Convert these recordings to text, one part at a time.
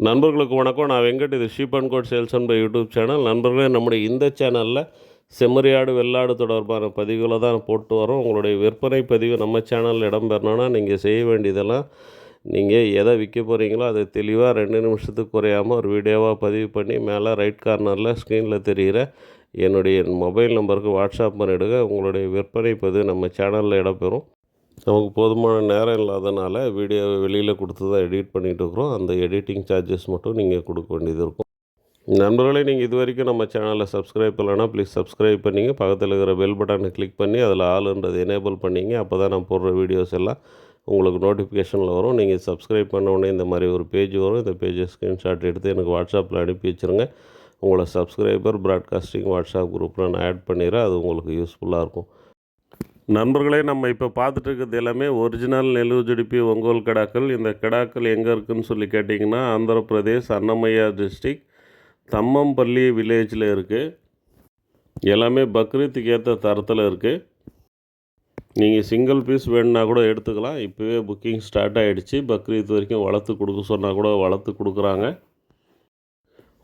நண்பர்களுக்கு வணக்கம். நான் வெங்கட். இது sheep and goat sales and buy YouTube channel. நண்பர்களே, நம்முடைய இந்த சேனலில் செம்மறியாடு வெள்ளாடு தொடர்பான பதிவுகளை தான் போட்டு வரோம். உங்களுடைய விற்பனை பதிவு நம்ம சேனலில் இடம்பெறணுன்னா நீங்கள் செய்ய வேண்டியதெல்லாம், நீங்கள் எதை விற்க போகிறீங்களோ அதை தெளிவாக 2 நிமிஷத்துக்கு குறையாமல் ஒரு வீடியோவாக பதிவு பண்ணி மேலே ரைட் கார்னரில் ஸ்க்ரீனில் தெரிகிற என்னுடைய மொபைல் நம்பருக்கு வாட்ஸ்அப் பண்ணிவிடுங்க. உங்களுடைய விற்பனை பதிவு நம்ம சேனலில் இடம்பெறும். நமக்கு போதுமான நேரம் இல்லாதனால வீடியோவை வெளியில் கொடுத்து தான் எடிட் பண்ணிகிட்டு இருக்கிறோம். அந்த எடிட்டிங் சார்ஜஸ் மட்டும் நீங்கள் கொடுக்க வேண்டியது இருக்கும். நண்பர்களே, நீங்கள் இது வரைக்கும் நம்ம சேனலை சப்ஸ்கிரைப் பண்ணலன்னா ப்ளீஸ் சப்ஸ்கிரைப் பண்ணிங்க. பக்கத்தில் இருக்கிற பெல் பட்டனை கிளிக் பண்ணி அதில் ஆளுன்றது எனேபிள் பண்ணிங்க. அப்போ தான் நான் போடுற வீடியோஸ் எல்லாம் உங்களுக்கு நோட்டிஃபிகேஷனில் வரும். நீங்கள் சப்ஸ்கிரைப் பண்ண உடனே இந்த மாதிரி ஒரு பேஜ் வரும். இந்த பேஜை ஸ்க்ரீன்ஷாட் எடுத்து எனக்கு வாட்ஸ்அப்பில் அனுப்பி வச்சுருங்க. உங்களை சப்ஸ்கிரைபர் ப்ராட்காஸ்டிங் வாட்ஸ்அப் குரூப்பில் நான் ஆட் பண்ணிடுறேன். அது உங்களுக்கு யூஸ்ஃபுல்லாக இருக்கும். நண்பர்களே, நம்ம இப்போ பார்த்துட்டு இருக்கிறது எல்லாமே ஒரிஜினல் நெல்லூஜுடிப்பி ஒங்கோல் கிடாக்கள். இந்த கிடாக்கள் எங்கே இருக்குதுன்னு சொல்லி கேட்டிங்கன்னா, ஆந்திர பிரதேஷ் அன்னமய்யா டிஸ்ட்ரிக் தம்மம்பள்ளி வில்லேஜில் இருக்குது. எல்லாமே பக்ரீத்துக்கு ஏற்ற தரத்தில் இருக்குது. நீங்கள் சிங்கிள் பீஸ் வேணுன்னா கூட எடுத்துக்கலாம். இப்போவே புக்கிங் ஸ்டார்ட் ஆகிடுச்சு. பக்ரீத் வரைக்கும் வளர்த்து கொடுக்க சொன்னால் கூட வளர்த்து கொடுக்குறாங்க.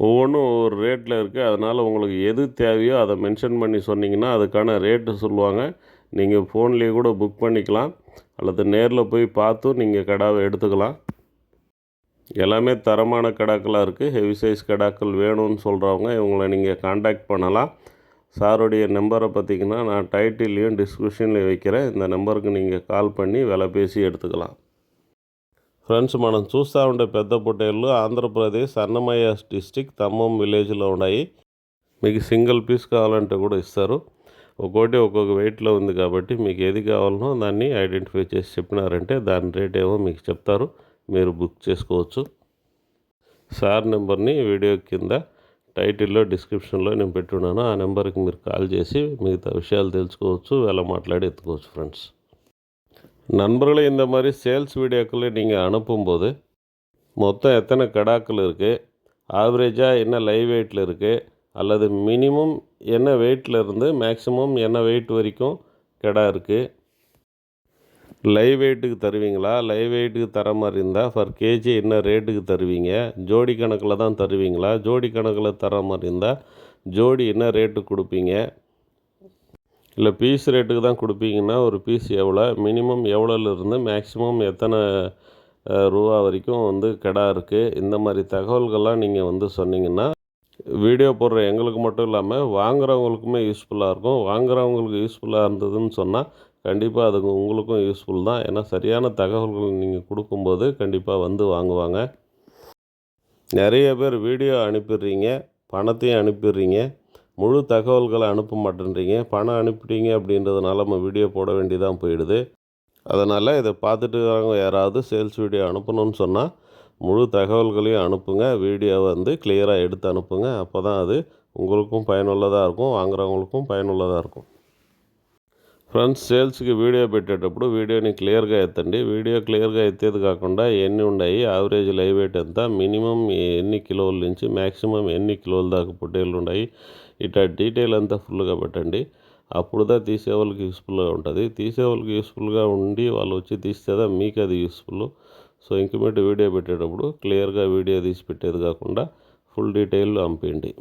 ஒவ்வொன்றும் ஒவ்வொரு ரேட்டில் இருக்குது. அதனால் உங்களுக்கு எது தேவையோ அதை மென்ஷன் பண்ணி சொன்னிங்கன்னா அதுக்கான ரேட்டு சொல்லுவாங்க. நீங்கள் ஃபோன்லேயே கூட புக் பண்ணிக்கலாம், அல்லது நேரில் போய் பார்த்தும் நீங்கள் கடாவை எடுத்துக்கலாம். எல்லாமே தரமான கடாக்களாக இருக்குது. ஹெவி சைஸ் கடாக்கள் வேணும்னு சொல்கிறவங்க இவங்களை நீங்கள் காண்டாக்ட் பண்ணலாம். சாருடைய நம்பரை பார்த்திங்கன்னா நான் டைட்டில்லையும் டிஸ்கிரிப்ஷன்லையும் வைக்கிறேன். இந்த நம்பருக்கு நீங்கள் கால் பண்ணி விலை பேசி எடுத்துக்கலாம். ఫ్రెండ్స్, మనం చూస్తూ ఉండే పెద్ద పొట్టేళ్ళు ఆంధ్రప్రదేశ్ అన్నమయ్య డిస్టిక్ ఖమ్మం విలేజ్లో ఉన్నాయి. మీకు సింగిల్ పీస్ కావాలంటే కూడా ఇస్తారు. ఒక్కోటి ఒక్కొక్క వెయిట్లో ఉంది కాబట్టి మీకు ఏది కావాలనో దాన్ని ఐడెంటిఫై చేసి చెప్పినారంటే దాని రేట్ ఏమో మీకు చెప్తారు. మీరు బుక్ చేసుకోవచ్చు. సార్ నెంబర్ని వీడియో కింద టైటిల్లో డిస్క్రిప్షన్లో నేను పెట్టున్నాను. ఆ నెంబర్కి మీరు కాల్ చేసి మిగతా విషయాలు తెలుసుకోవచ్చు, వేళ మాట్లాడి ఎత్తుకోవచ్చు. ఫ్రెండ్ஸ், நண்பர்களே, இந்த மாதிரி சேல்ஸ் வீடியோக்களை நீங்கள் அனுப்பும்போது மொத்தம் எத்தனை கடாக்கள் இருக்குது, ஆவரேஜாக என்ன லைவ் வெயிட்டில் இருக்குது, அல்லது மினிமம் என்ன வெயிட்டில் இருந்து மேக்ஸிமம் என்ன வெயிட் வரைக்கும் கிடா இருக்குது, லைவ் வெயிட்டுக்கு தருவீங்களா, லைவ் வெயிட்டுக்கு தர மாதிரி இருந்தால் ஃபர் கேஜி என்ன ரேட்டுக்கு தருவீங்க, ஜோடி கணக்கில் தான் தருவீங்களா, ஜோடி கணக்கில் தர மாதிரி இருந்தால் ஜோடி என்ன ரேட்டுக்கு கொடுப்பீங்க, இல்லை பீஸ் ரேட்டுக்கு தான் கொடுப்பீங்கன்னா ஒரு பீஸ் எவ்வளோ, மினிமம் எவ்வளோலேருந்து மேக்ஸிமம் எத்தனை ரூபா வரைக்கும் கிடா இருக்குது, இந்த மாதிரி தகவல்கள்லாம் நீங்கள் சொன்னீங்கன்னா வீடியோ போடுற எங்களுக்கு மட்டும் இல்லாமல் வாங்குகிறவங்களுக்குமே யூஸ்ஃபுல்லாக இருக்கும். வாங்குகிறவங்களுக்கு யூஸ்ஃபுல்லாக இருந்ததுன்னு சொன்னால் கண்டிப்பாக அதுக்கு உங்களுக்கும் யூஸ்ஃபுல் தான். ஏன்னா சரியான தகவல்கள் நீங்கள் கொடுக்கும்போது கண்டிப்பாக வாங்குவாங்க. நிறைய பேர் வீடியோ அனுப்பிடுறீங்க, பணத்தையும் அனுப்பிடுறீங்க, முழு தகவல்களை அனுப்ப மாட்டேன்றீங்க. பணம் அனுப்பிட்டீங்க அப்படின்றதுனால நம்ம வீடியோ போட வேண்டியதான் போயிடுது. அதனால் இதை பார்த்துட்டு வரவங்க யாராவது சேல்ஸ் வீடியோ அனுப்பணும்னு சொன்னால் முழு தகவல்களையும் அனுப்புங்க. வீடியோவை கிளியராக எடுத்து அனுப்புங்க. அப்போ தான் அது உங்களுக்கும் பயனுள்ளதாக இருக்கும், వాంగ్రవங்களுக்கும் பயனுள்ளதாக இருக்கும். ఫ్రెండ్స్, సేల్స్కి వీడియో పెట్టేటప్పుడు వీడియోని క్లియర్గా ఎత్తండి. వీడియో క్లియర్గా ఎత్తేది కాకుండా ఎన్ని ఉన్నాయి, యావరేజ్ లైవ్ వెయిట్ ఎంత, మినిమం ఎన్ని కిలోల నుంచి మ్యాక్సిమం ఎన్ని కిలోల దాకా పొట్టేళ్ళు ఉన్నాయి, ఇట్లా డీటెయిల్ అంతా ఫుల్గా పెట్టండి. అప్పుడు దా తీసే వాళ్ళకి యూస్ఫుల్గా ఉంటుంది. తీసే వాళ్ళకి యూస్ఫుల్గా ఉండి వాళ్ళు వచ్చి తీస్తేదా మీకు అది యూస్ఫుల్. సో ఇంకమేట్ వీడియో పెట్టేటప్పుడు క్లియర్గా వీడియో తీసి పెట్టేది కాకుండా ఫుల్ డీటెయిల్ పంపించండి.